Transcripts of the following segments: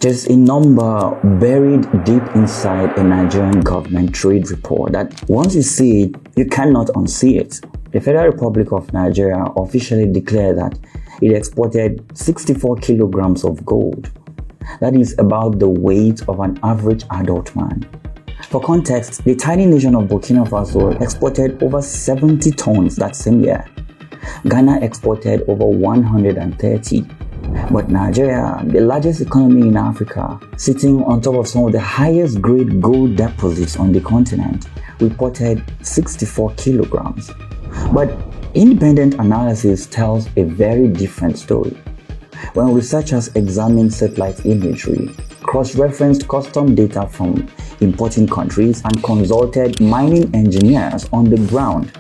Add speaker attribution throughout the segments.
Speaker 1: There's a number buried deep inside a Nigerian government trade report that once you see it, you cannot unsee it. The Federal Republic of Nigeria officially declared that it exported 64 kilograms of gold. That is about the weight of an average adult man. For context, the tiny nation of Burkina Faso exported over 70 tons that same year. Ghana exported over 130. But Nigeria, the largest economy in Africa, sitting on top of some of the highest grade gold deposits on the continent, reported 64 kilograms. But independent analysis tells a very different story. When researchers examined satellite imagery, cross-referenced custom data from importing countries, and consulted mining engineers on the ground,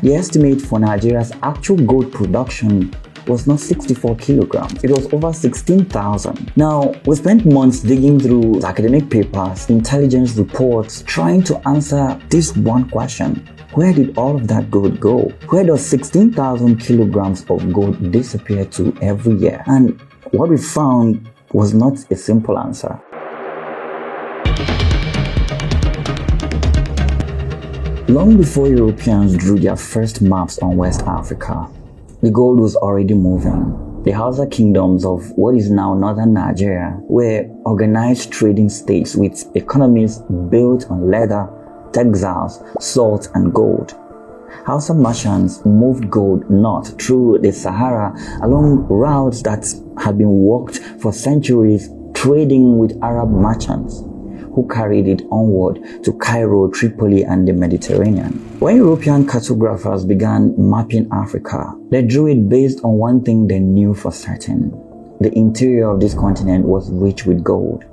Speaker 1: the estimate for Nigeria's actual gold production was not 64 kilograms, it was over 16,000. Now, we spent months digging through academic papers, intelligence reports, trying to answer this one question. Where did all of that gold go? Where does 16,000 kilograms of gold disappear to every year? And what we found was not a simple answer. Long before Europeans drew their first maps on West Africa, the gold was already moving. The Hausa kingdoms of what is now northern Nigeria were organized trading states with economies built on leather, textiles, salt, and gold. Hausa merchants moved gold north through the Sahara along routes that had been walked for centuries, trading with Arab merchants who carried it onward to Cairo, Tripoli, and the Mediterranean. When European cartographers began mapping Africa, they drew it based on one thing they knew for certain. The interior of this continent was rich with gold.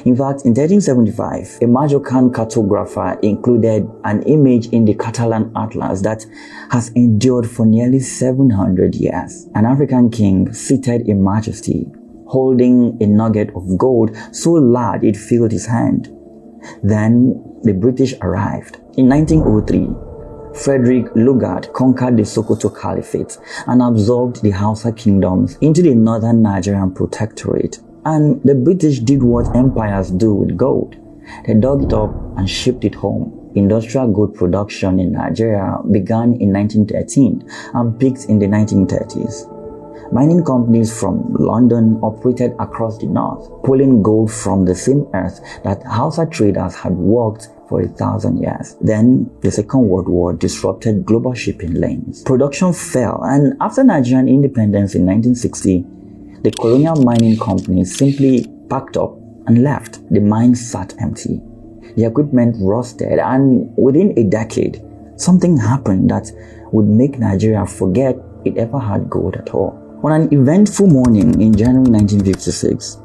Speaker 1: In fact, in 1375, a Majorcan cartographer included an image in the Catalan Atlas that has endured for nearly 700 years. An African king seated in majesty, holding a nugget of gold so large it filled his hand. Then the British arrived. In 1903, Frederick Lugard conquered the Sokoto Caliphate and absorbed the Hausa kingdoms into the northern Nigerian protectorate. And the British did what empires do with gold. They dug it up and shipped it home. Industrial gold production in Nigeria began in 1913 and peaked in the 1930s. Mining companies from London operated across the north, pulling gold from the same earth that Hausa traders had worked for 1,000 years. Then, the Second World War disrupted global shipping lanes. Production fell, and after Nigerian independence in 1960, the colonial mining companies simply packed up and left. The mines sat empty. The equipment rusted, and within a decade, something happened that would make Nigeria forget it ever had gold at all. On an eventful morning in January 1956,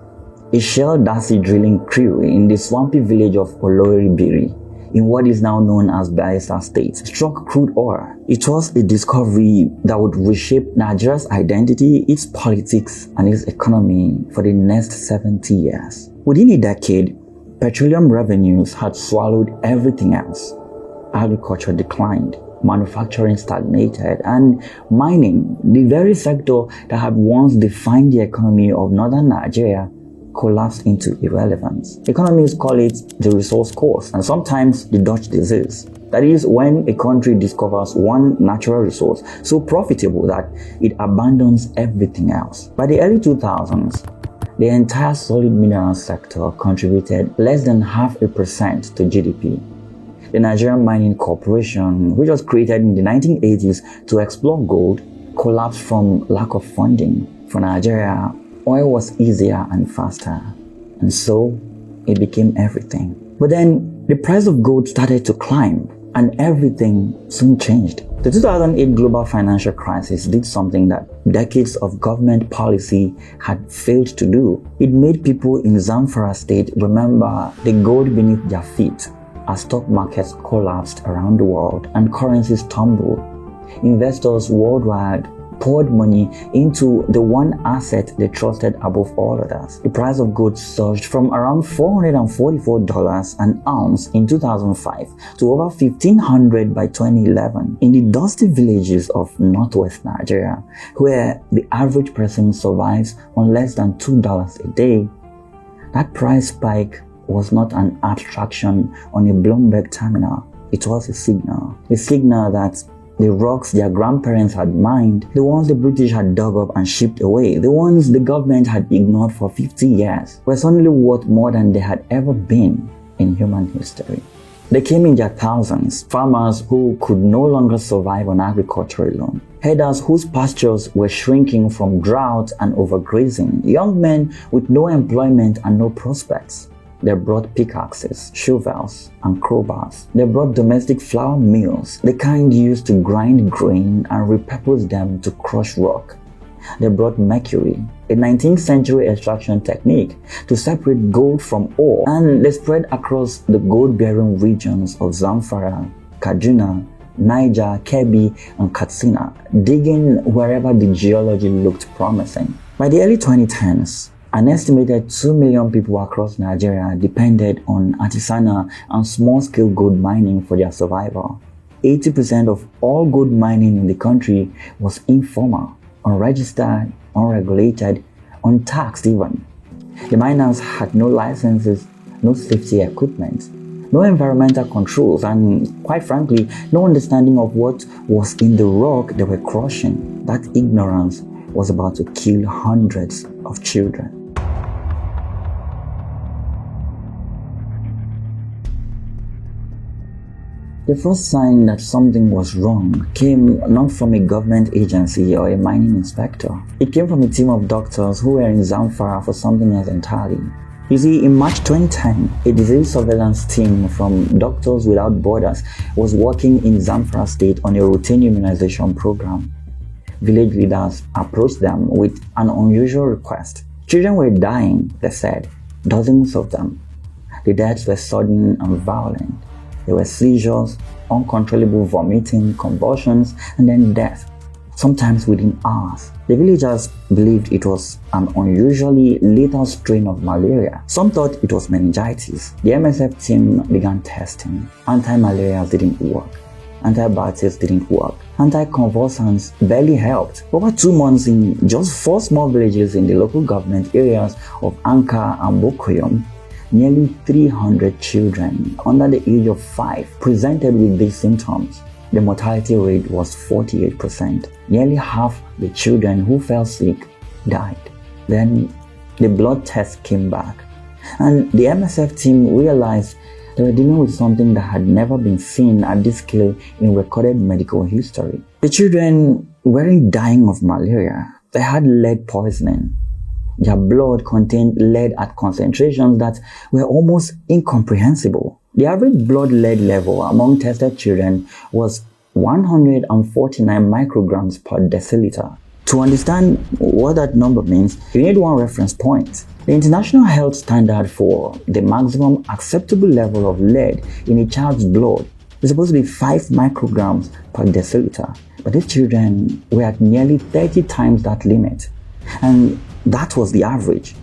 Speaker 1: a Shell Darcy drilling crew in the swampy village of Oloribiri, in what is now known as Bayelsa State, struck crude oil. It was a discovery that would reshape Nigeria's identity, its politics, and its economy for the next 70 years. Within a decade, petroleum revenues had swallowed everything else. Agriculture declined, manufacturing stagnated, and mining, the very sector that had once defined the economy of northern Nigeria, collapsed into irrelevance. Economists call it the resource curse, and sometimes the Dutch disease. That is, when a country discovers one natural resource so profitable that it abandons everything else. By the early 2000s, the entire solid minerals sector contributed less than 0.5% to GDP. The Nigerian Mining Corporation, which was created in the 1980s to explore gold, collapsed from lack of funding. For Nigeria, oil was easier and faster, and so it became everything. But then the price of gold started to climb, and everything soon changed. The 2008 global financial crisis did something that decades of government policy had failed to do. It made people in Zamfara state remember the gold beneath their feet as stock markets collapsed around the world and currencies tumbled. Investors worldwide poured money into the one asset they trusted above all others. The price of gold surged from around $444 an ounce in 2005 to over $1,500 by 2011. In the dusty villages of northwest Nigeria, where the average person survives on less than $2 a day, That price spike was not an abstraction on a Bloomberg terminal. It was a signal that the rocks their grandparents had mined, the ones the British had dug up and shipped away, the ones the government had ignored for 50 years, were suddenly worth more than they had ever been in human history. They came in their thousands, farmers who could no longer survive on agriculture alone, herders whose pastures were shrinking from drought and overgrazing, young men with no employment and no prospects. They brought pickaxes, shovels, and crowbars. They brought domestic flour mills, the kind used to grind grain and repurpose them to crush rock. They brought mercury, a 19th century extraction technique to separate gold from ore, and they spread across the gold-bearing regions of Zamfara, Kaduna, Niger, Kebbi, and Katsina, digging wherever the geology looked promising. By the early 2010s, an estimated 2 million people across Nigeria depended on artisanal and small-scale gold mining for their survival. 80% of all gold mining in the country was informal, unregistered, unregulated, untaxed even. The miners had no licenses, no safety equipment, no environmental controls, and quite frankly, no understanding of what was in the rock they were crushing. That ignorance was about to kill hundreds of children. The first sign that something was wrong came not from a government agency or a mining inspector. It came from a team of doctors who were in Zamfara for something else entirely. You see, in March 2010, a disease surveillance team from Doctors Without Borders was working in Zamfara state on a routine immunization program. Village leaders approached them with an unusual request. Children were dying, they said, dozens of them. The deaths were sudden and violent. There were seizures, uncontrollable vomiting, convulsions, and then death, sometimes within hours. The villagers believed it was an unusually lethal strain of malaria. Some thought it was meningitis. The MSF team began testing. Anti-malarials didn't work. Antibiotics didn't work. Anticonvulsants barely helped. Over 2 months in just 4 small villages in the local government areas of Anka and Bokoyom, nearly 300 children under the age of 5 presented with these symptoms. The mortality rate was 48%. Nearly half the children who fell sick died. Then the blood test came back, and the MSF team realized they were dealing with something that had never been seen at this scale in recorded medical history. The children weren't dying of malaria. They had lead poisoning. Their blood contained lead at concentrations that were almost incomprehensible. The average blood lead level among tested children was 149 micrograms per deciliter. To understand what that number means, you need one reference point. The international health standard for the maximum acceptable level of lead in a child's blood is supposed to be 5 micrograms per deciliter, but these children were at nearly 30 times that limit. And that was the average.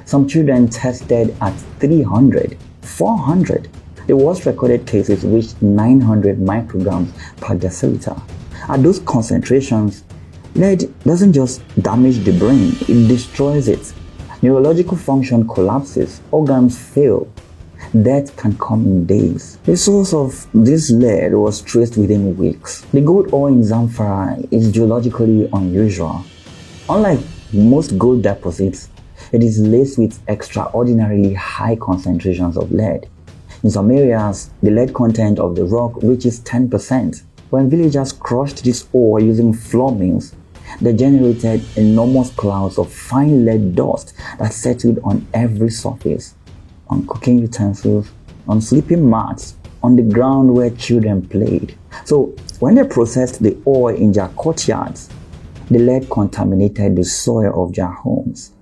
Speaker 1: Some children tested at 300, 400. The worst recorded cases reached 900 micrograms per deciliter. At those concentrations, lead doesn't just damage the brain, it destroys it. Neurological function collapses, organs fail. Death can come in days. The source of this lead was traced within weeks. The gold ore in Zamfara is geologically unusual. Unlike most gold deposits, it is laced with extraordinarily high concentrations of lead. In some areas, the lead content of the rock reaches 10%. When villagers crushed this ore using floor mills, they generated enormous clouds of fine lead dust that settled on every surface, on cooking utensils, on sleeping mats, on the ground where children played. So when they processed the ore in their courtyards, the lead contaminated the soil of their homes.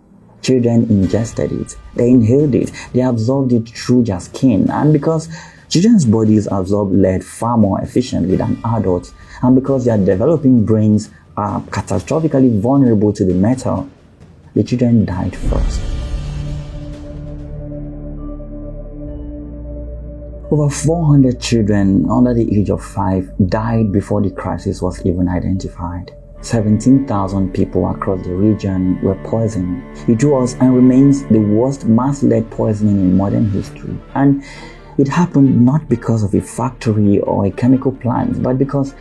Speaker 1: Children ingested it, they inhaled it, they absorbed it through their skin. And because children's bodies absorb lead far more efficiently than adults, and because their developing brains are catastrophically vulnerable to the metal, the children died first. Over 400 children under the age of 5 died before the crisis was even identified. 17,000 people across the region were poisoned. It was and remains the worst mass lead poisoning in modern history. And it happened not because of a factory or a chemical plant, but because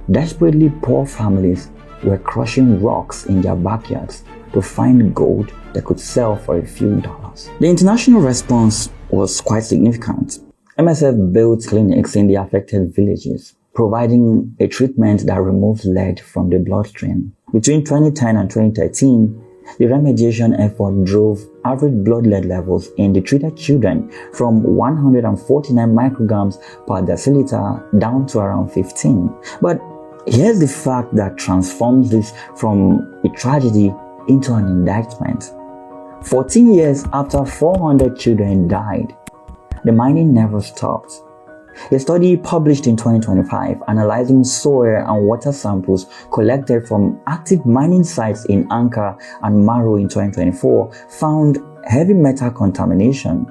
Speaker 1: desperately poor families were crushing rocks in their backyards to find gold they could sell for a few dollars. The international response was quite significant. MSF built clinics in the affected villages, providing a treatment that removes lead from the bloodstream. Between 2010 and 2013, the remediation effort drove average blood lead levels in the treated children from 149 micrograms per deciliter down to around 15. But here's the fact that transforms this from a tragedy into an indictment. 14 years after 400 children died, the mining never stopped. A study published in 2025 analyzing soil and water samples collected from active mining sites in Anka and Maro in 2024 found heavy metal contamination,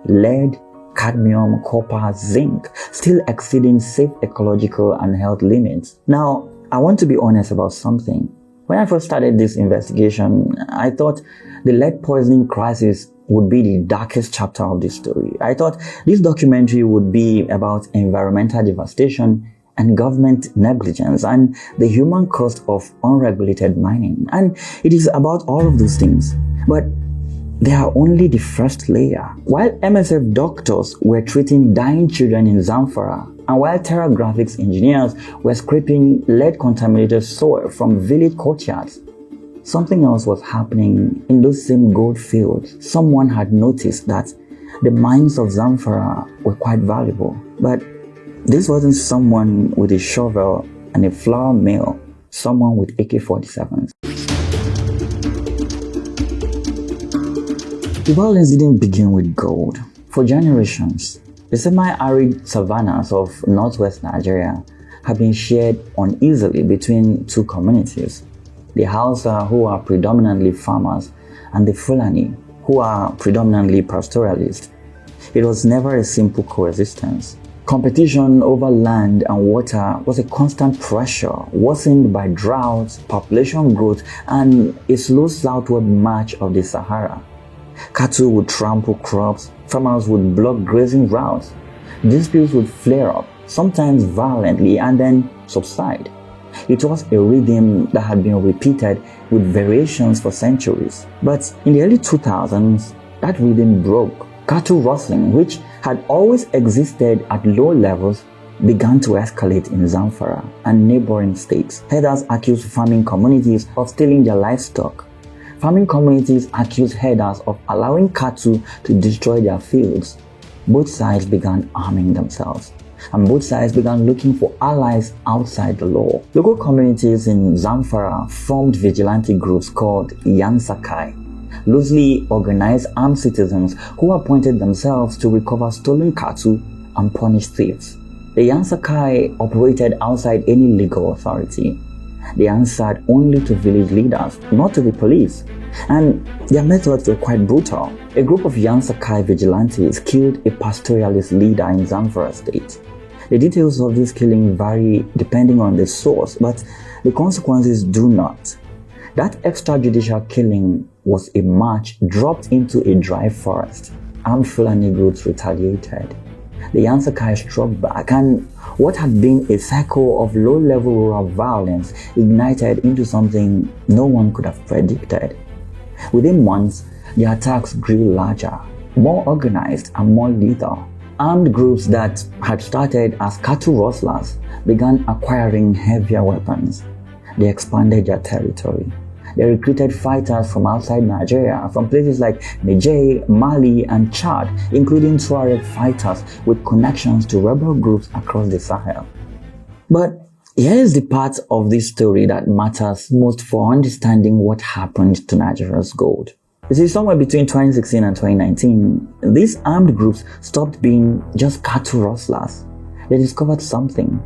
Speaker 1: lead, cadmium, copper, zinc, still exceeding safe ecological and health limits. Now, I want to be honest about something. When I first started this investigation, I thought the lead poisoning crisis would be the darkest chapter of this story. I thought this documentary would be about environmental devastation and government negligence and the human cost of unregulated mining. And it is about all of those things. But they are only the first layer. While MSF doctors were treating dying children in Zamfara, and while Terra Graphics engineers were scraping lead-contaminated soil from village courtyards, something else was happening in those same gold fields. Someone had noticed that the mines of Zamfara were quite valuable. But this wasn't someone with a shovel and a flour mill, someone with AK-47s. The violence didn't begin with gold. For generations, the semi-arid savannas of northwest Nigeria have been shared uneasily between two communities. The Hausa, who are predominantly farmers, and the Fulani, who are predominantly pastoralists. It was never a simple coexistence. Competition over land and water was a constant pressure, worsened by droughts, population growth, and a slow southward march of the Sahara. Cattle would trample crops, farmers would block grazing routes. Disputes would flare up, sometimes violently, and then subside. It was a rhythm that had been repeated with variations for centuries. But in the early 2000s, that rhythm broke. Cattle rustling, which had always existed at low levels, began to escalate in Zamfara and neighboring states. Herders accused farming communities of stealing their livestock. Farming communities accused herders of allowing cattle to destroy their fields. Both sides began arming themselves, and both sides began looking for allies outside the law. Local communities in Zamfara formed vigilante groups called Yansakai, loosely organized armed citizens who appointed themselves to recover stolen cattle and punish thieves. The Yansakai operated outside any legal authority. They answered only to village leaders, not to the police, and their methods were quite brutal. A group of Yansakai vigilantes killed a pastoralist leader in Zamfara state. The details of this killing vary depending on the source, but the consequences do not. That extrajudicial killing was a match dropped into a dry forest. Armed Fulani groups retaliated. The Yansakai struck back, and what had been a cycle of low-level rural violence ignited into something no one could have predicted. Within months, the attacks grew larger, more organized, and more lethal. Armed groups that had started as cattle rustlers began acquiring heavier weapons. They expanded their territory. They recruited fighters from outside Nigeria, from places like Niger, Mali, and Chad, including Tuareg fighters with connections to rebel groups across the Sahel. But here is the part of this story that matters most for understanding what happened to Nigeria's gold. You see, somewhere between 2016 and 2019, these armed groups stopped being just cattle rustlers. They discovered something.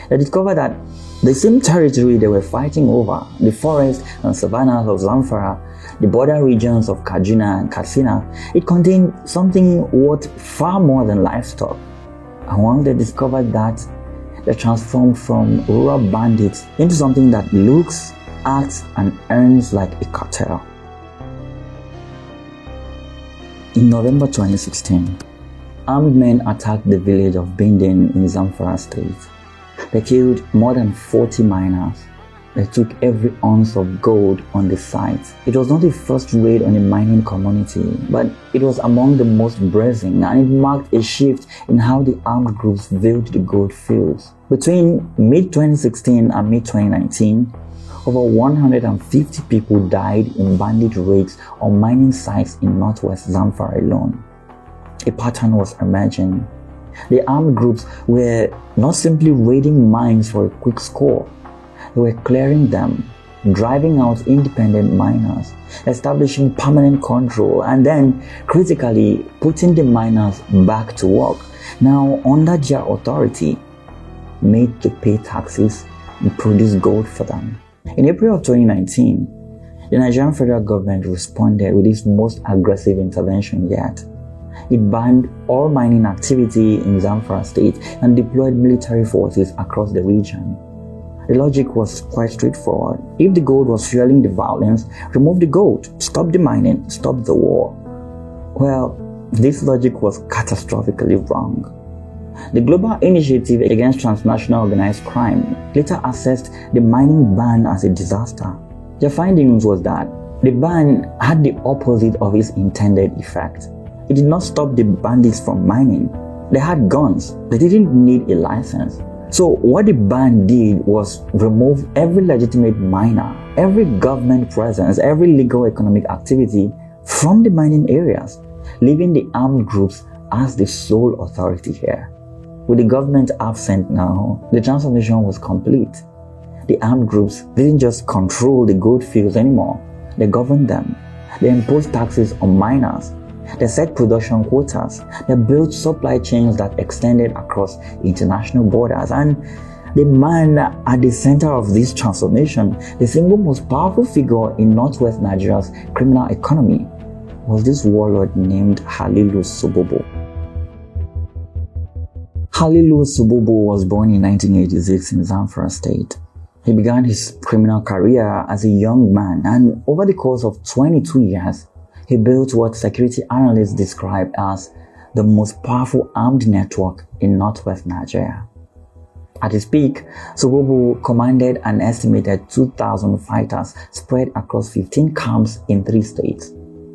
Speaker 1: They discovered that the same territory they were fighting over, the forests and savannas of Zamfara, the border regions of Kaduna and Katsina, it contained something worth far more than livestock. And once they discovered that, they transformed from rural bandits into something that looks acts and earns like a cartel. In November 2016, armed men attacked the village of Bindin in Zamfara state. They killed more than 40 miners. They took every ounce of gold on the site. It was not the first raid on a mining community, but it was among the most brazen, and it marked a shift in how the armed groups viewed the gold fields. Between mid-2016 and mid-2019, over 150 people died in bandit raids on mining sites in northwest Zamfara alone. A pattern was emerging. The armed groups were not simply raiding mines for a quick score. They were clearing them, driving out independent miners, establishing permanent control, and then critically putting the miners back to work, now under their authority, made to pay taxes and produce gold for them. In April of 2019, the Nigerian federal government responded with its most aggressive intervention yet. It banned all mining activity in Zamfara state and deployed military forces across the region. The logic was quite straightforward. If the gold was fueling the violence, remove the gold, stop the mining, stop the war. Well, this logic was catastrophically wrong. The Global Initiative Against Transnational Organized Crime later assessed the mining ban as a disaster. Their findings was that the ban had the opposite of its intended effect. It did not stop the bandits from mining. They had guns. They didn't need a license. So what the ban did was remove every legitimate miner, every government presence, every legal economic activity from the mining areas, leaving the armed groups as the sole authority here. With the government absent now, the transformation was complete. The armed groups didn't just control the gold fields anymore. They governed them. They imposed taxes on miners. They set production quotas. They built supply chains that extended across international borders. And the man at the center of this transformation, the single most powerful figure in northwest Nigeria's criminal economy, was this warlord named Halilu Sobobo. Halilu Sobobo was born in 1986 in Zamfara state. He began his criminal career as a young man, and over the course of 22 years, he built what security analysts describe as the most powerful armed network in northwest Nigeria. At his peak, Sobobo commanded an estimated 2,000 fighters spread across 15 camps in 3 states,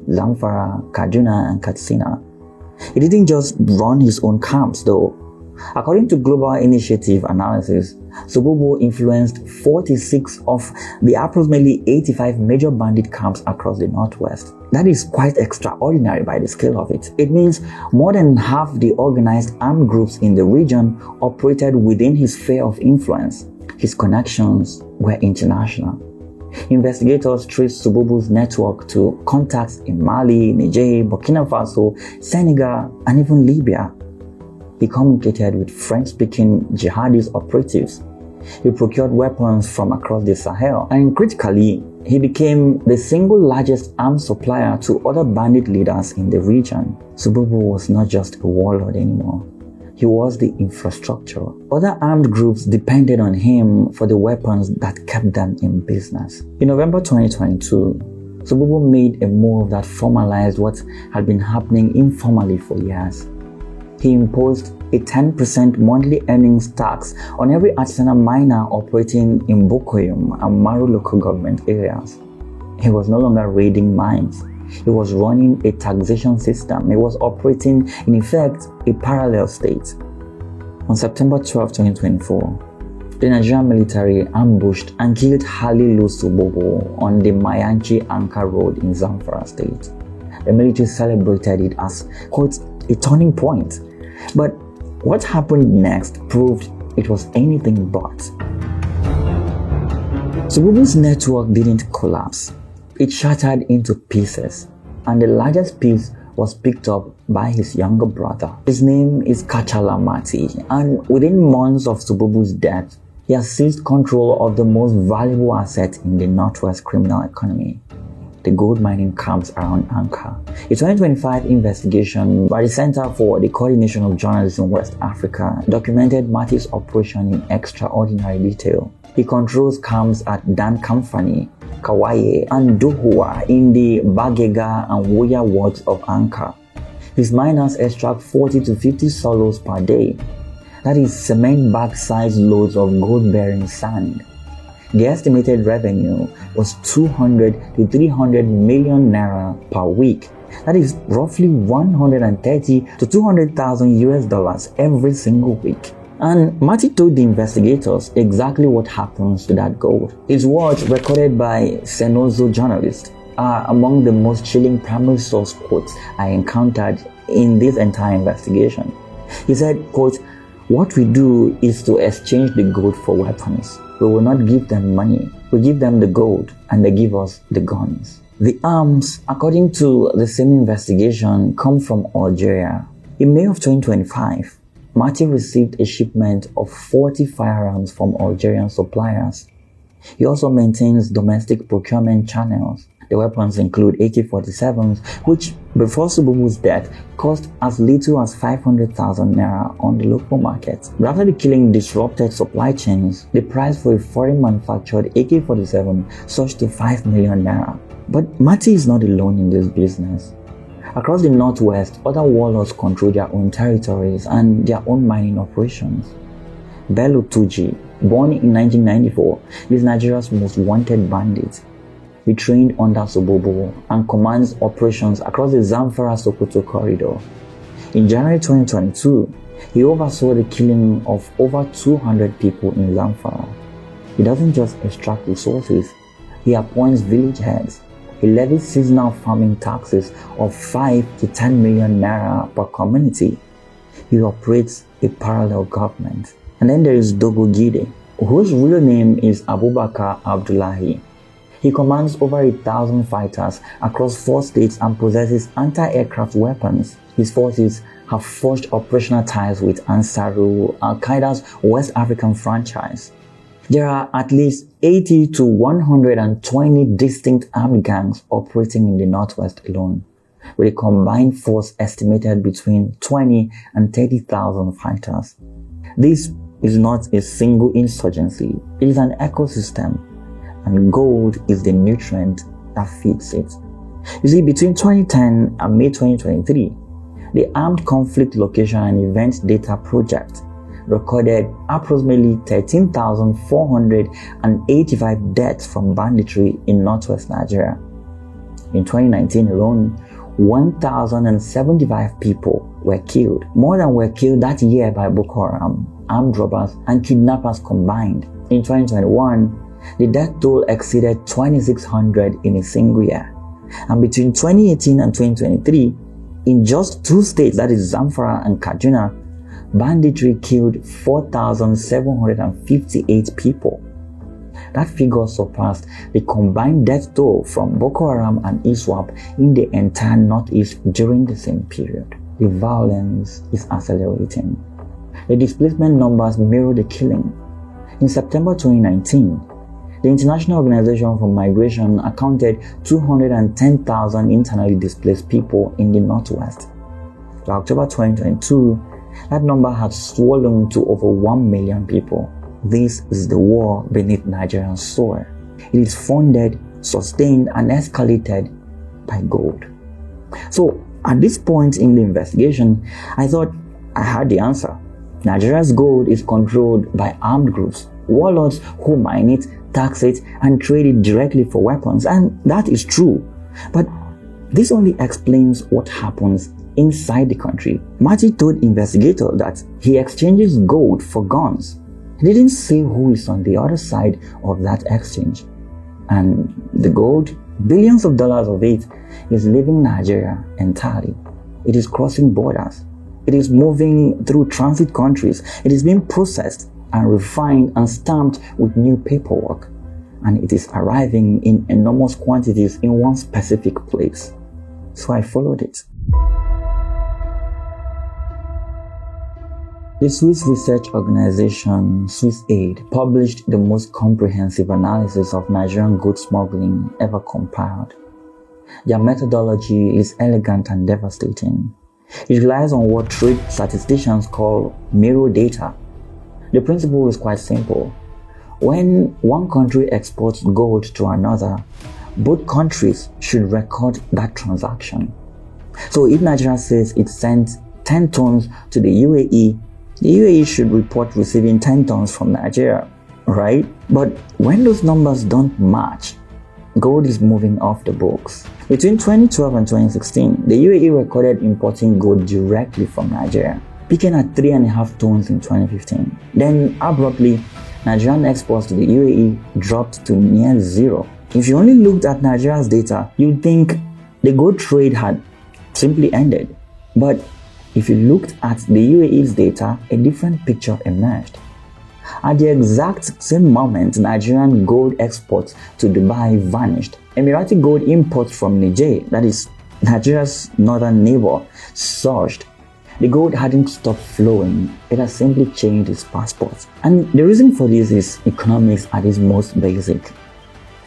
Speaker 1: Zamfara, Kaduna, and Katsina. He didn't just run his own camps though. According to Global Initiative analysis, Sobobo influenced 46 of the approximately 85 major bandit camps across the northwest. That is quite extraordinary by the scale of it. It means more than half the organized armed groups in the region operated within his sphere of influence. His connections were international. Investigators traced Sobobo's network to contacts in Mali, Niger, Burkina Faso, Senegal, and even Libya. He communicated with French-speaking jihadist operatives. He procured weapons from across the Sahel, and critically, he became the single largest arms supplier to other bandit leaders in the region. Sobobo was not just a warlord anymore. He was the infrastructure. Other armed groups depended on him for the weapons that kept them in business. In November 2022, Sobobo made a move that formalized what had been happening informally for years. He imposed a 10% monthly earnings tax on every artisanal miner operating in Bokoyum and Maru local government areas. He was no longer raiding mines. He was running a taxation system. He was operating, in effect, a parallel state. On September 12, 2024, the Nigerian military ambushed and killed Halilu Sobobo on the Mayanchi-Anka Road in Zamfara state. The military celebrated it as, quote, a turning point. But what happened next proved it was anything but. Sobobo's network didn't collapse. It shattered into pieces, and the largest piece was picked up by his younger brother. His name is Kachala Mati, and within months of Sobobo's death, he has seized control of the most valuable asset in the northwest criminal economy, the gold mining camps around Anchor. A 2025 investigation by the Center for the Coordination of Journalism in West Africa documented Matty's operation in extraordinary detail. He controls camps at Dan Kamfani, Kawaye, and Dohua in the Bagega and Woya wards of Anchor. His miners extract 40 to 50 solos per day. That is cement bag-sized loads of gold-bearing sand. The estimated revenue was 200 to 300 million naira per week. That is roughly 130 to 200,000 US dollars every single week. And Matty told the investigators exactly what happens to that gold. His words, recorded by Senozo journalists, are among the most chilling primary source quotes I encountered in this entire investigation. He said, quote, "What we do is to exchange the gold for weapons. We will not give them money. We give them the gold and they give us the guns." The arms, according to the same investigation, come from Algeria. In May of 2025, Matty received a shipment of 40 firearms from Algerian suppliers. He also maintains domestic procurement channels. The weapons include AK-47s, which, before Sububu's death, cost as little as 500,000 naira on the local market. But after the killing disrupted supply chains, the price for a foreign manufactured AK-47 surged to 5 million naira. But Matty is not alone in this business. Across the northwest, other warlords control their own territories and their own mining operations. Bello Tuji, born in 1994, is Nigeria's most wanted bandit. He trained under Sobobo and commands operations across the Zamfara-Sokoto corridor. In January 2022, he oversaw the killing of over 200 people in Zamfara. He doesn't just extract resources, he appoints village heads. He levies seasonal farming taxes of 5 to 10 million naira per community. He operates a parallel government. And then there is Dogo Gide, whose real name is Abubakar Abdullahi. He commands over 1,000 fighters across 4 states and possesses anti-aircraft weapons. His forces have forged operational ties with Ansaru, Al-Qaeda's West African franchise. There are at least 80 to 120 distinct armed gangs operating in the northwest alone, with a combined force estimated between 20 and 30,000 fighters. This is not a single insurgency, it is an ecosystem, and gold is the nutrient that feeds it. You see, between 2010 and May 2023, the Armed Conflict Location and Event Data Project recorded approximately 13,485 deaths from banditry in northwest Nigeria. In 2019 alone, 1,075 people were killed, more than were killed that year by Boko Haram, armed robbers, and kidnappers combined. In 2021, the death toll exceeded 2,600 in a single year. And between 2018 and 2023, in just 2 states, that is Zamfara and Kaduna, banditry killed 4,758 people. That figure surpassed the combined death toll from Boko Haram and ISWAP in the entire Northeast during the same period. The violence is accelerating. The displacement numbers mirror the killing. In September 2019, the International Organization for Migration accounted 210,000 internally displaced people in the Northwest. By October 2022, that number had swollen to over 1 million people. This is the war beneath Nigerian soil. It is funded, sustained, and escalated by gold. So, at this point in the investigation, I thought I had the answer. Nigeria's gold is controlled by armed groups, warlords who mine it, tax it, and trade it directly for weapons, and that is true. But this only explains what happens inside the country. Matty told investigators that he exchanges gold for guns. He didn't say who is on the other side of that exchange. And the gold, billions of dollars of it, is leaving Nigeria entirely. It is crossing borders. It is moving through transit countries. It is being processed and refined and stamped with new paperwork. And it is arriving in enormous quantities in one specific place. So I followed it. The Swiss research organization SwissAid published the most comprehensive analysis of Nigerian gold smuggling ever compiled. Their methodology is elegant and devastating. It relies on what trade statisticians call mirror data. The principle is quite simple. When one country exports gold to another, both countries should record that transaction. So if Nigeria says it sent 10 tons to the UAE should report receiving 10 tons from Nigeria, right? But when those numbers don't match, gold is moving off the books. Between 2012 and 2016, the UAE recorded importing gold directly from Nigeria, peaking at 3.5 tons in 2015. Then abruptly, Nigerian exports to the UAE dropped to near zero. If you only looked at Nigeria's data, you'd think the gold trade had simply ended. But if you looked at the UAE's data, a different picture emerged. At the exact same moment, Nigerian gold exports to Dubai vanished. Emirati gold imports from Niger, that is Nigeria's northern neighbor, surged. The gold hadn't stopped flowing, it had simply changed its passport. And the reason for this is economics at its most basic.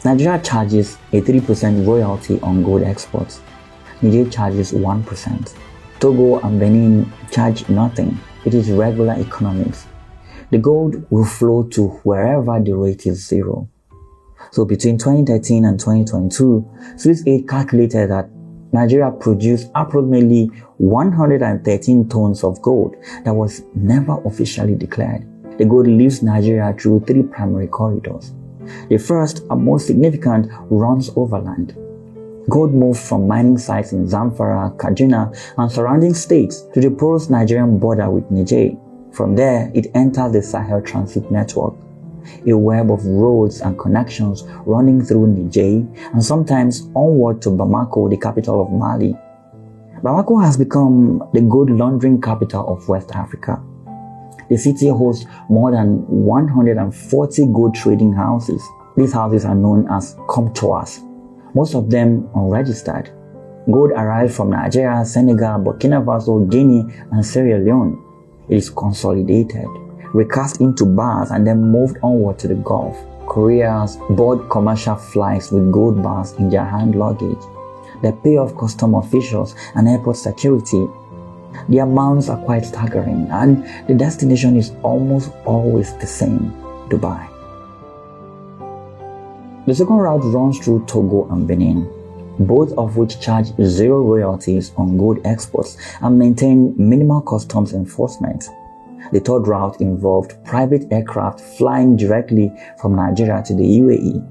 Speaker 1: Nigeria charges a 3% royalty on gold exports. Niger charges 1%. Togo and Benin charge nothing. It is regular economics. The gold will flow to wherever the rate is zero. So between 2013 and 2022, Swiss Aid calculated that Nigeria produced approximately 113 tons of gold that was never officially declared. The gold leaves Nigeria through 3 primary corridors. The first and most significant runs overland. Gold moved from mining sites in Zamfara, Kaduna, and surrounding states to the porous Nigerian border with Niger. From there, it enters the Sahel Transit Network, a web of roads and connections running through Niger and sometimes onward to Bamako, the capital of Mali. Bamako has become the gold laundering capital of West Africa. The city hosts more than 140 gold trading houses. These houses are known as comptoirs, most of them unregistered. Gold arrives from Nigeria, Senegal, Burkina Faso, Guinea, and Sierra Leone. It is consolidated, recast into bars, and then moved onward to the Gulf. Couriers board commercial flights with gold bars in their hand luggage. They pay off custom officials and airport security. The amounts are quite staggering, and the destination is almost always the same: Dubai. The second route runs through Togo and Benin, both of which charge zero royalties on gold exports and maintain minimal customs enforcement. The third route involved private aircraft flying directly from Nigeria to the UAE,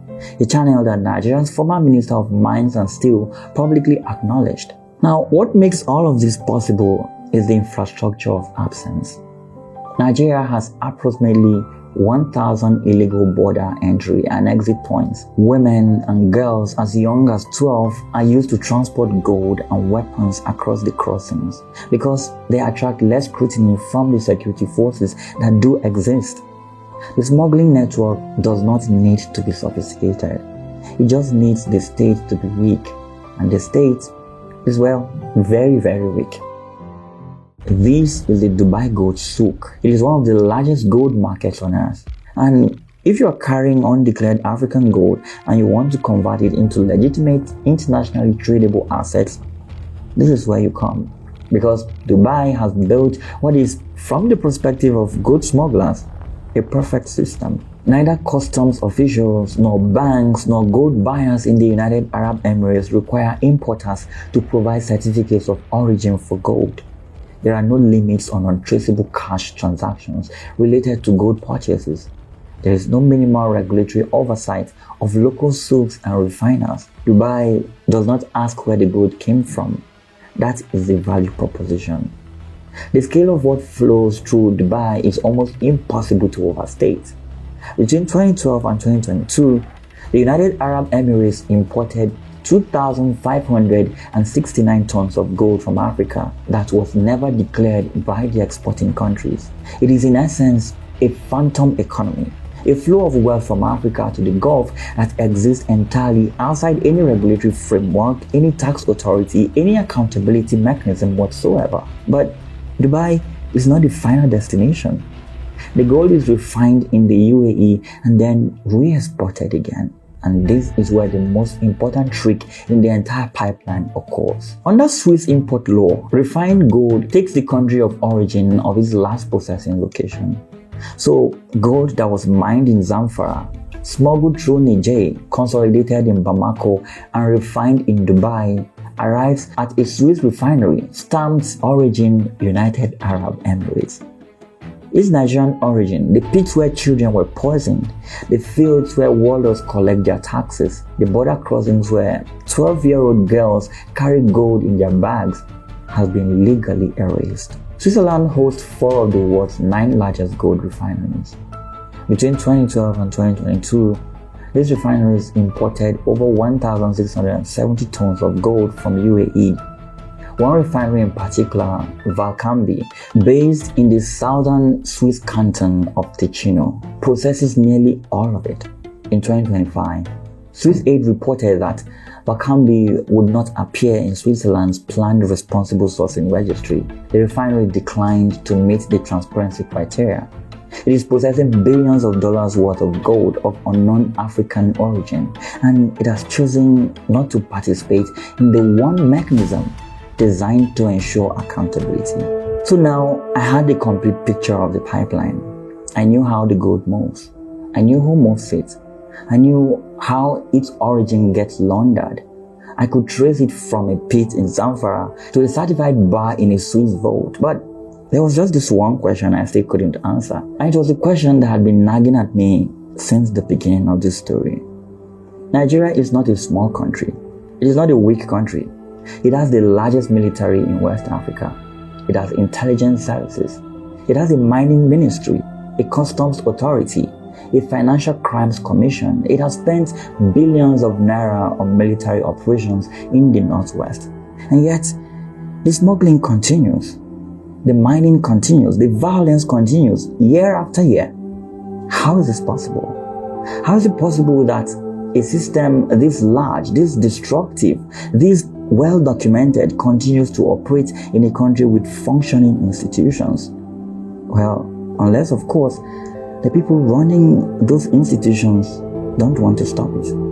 Speaker 1: a channel that Nigeria's former Minister of Mines and Steel publicly acknowledged. Now, what makes all of this possible is the infrastructure of absence. Nigeria has approximately 1,000 illegal border entry and exit points. Women and girls as young as 12 are used to transport gold and weapons across the crossings because they attract less scrutiny from the security forces that do exist. The smuggling network does not need to be sophisticated. It just needs the state to be weak, and the state is, well, very, very weak. This is the Dubai Gold Souk. It is one of the largest gold markets on earth. And if you are carrying undeclared African gold and you want to convert it into legitimate internationally tradable assets, this is where you come. Because Dubai has built what is, from the perspective of gold smugglers, a perfect system. Neither customs officials, nor banks, nor gold buyers in the United Arab Emirates require importers to provide certificates of origin for gold. There are no limits on untraceable cash transactions related to gold purchases. There is no minimal regulatory oversight of local souks and refiners. Dubai does not ask where the gold came from. That is the value proposition. The scale of what flows through Dubai is almost impossible to overstate. Between 2012 and 2022, the United Arab Emirates imported 2,569 tons of gold from Africa that was never declared by the exporting countries. It is in essence a phantom economy, a flow of wealth from Africa to the Gulf that exists entirely outside any regulatory framework, any tax authority, any accountability mechanism whatsoever. But Dubai is not the final destination. The gold is refined in the UAE and then re-exported again. and this is where the most important trick in the entire pipeline occurs. Under Swiss import law, refined gold takes the country of origin of its last processing location. So, gold that was mined in Zamfara, smuggled through Niger, consolidated in Bamako, and refined in Dubai, arrives at a Swiss refinery stamped origin United Arab Emirates. Its Nigerian origin, the pits where children were poisoned, the fields where warlords collect their taxes, the border crossings where 12-year-old girls carry gold in their bags, has been legally erased. Switzerland hosts 4 of the world's 9 largest gold refineries. Between 2012 and 2022, these refineries imported over 1,670 tons of gold from UAE. One refinery in particular, Valcambi, based in the southern Swiss canton of Ticino, processes nearly all of it. In 2025, Swiss Aid reported that Valcambi would not appear in Switzerland's planned responsible sourcing registry. The refinery declined to meet the transparency criteria. It is processing billions of dollars worth of gold of unknown African origin, and it has chosen not to participate in the one mechanism designed to ensure accountability. So now I had the complete picture of the pipeline. I knew how the gold moves. I knew who moves it. I knew how its origin gets laundered. I could trace it from a pit in Zamfara to a certified bar in a Swiss vault. But there was just this one question I still couldn't answer. And it was a question that had been nagging at me since the beginning of this story. Nigeria is not a small country. It is not a weak country. It has the largest military in West Africa. It has intelligence services. It has a mining ministry, a customs authority, a financial crimes commission. It has spent billions of naira on military operations in the northwest. And yet, the smuggling continues. The mining continues. The violence continues year after year. How is this possible? How is it possible that a system this large, this destructive, this well-documented continues to operate in a country with functioning institutions? Well, unless, of course, the people running those institutions don't want to stop it.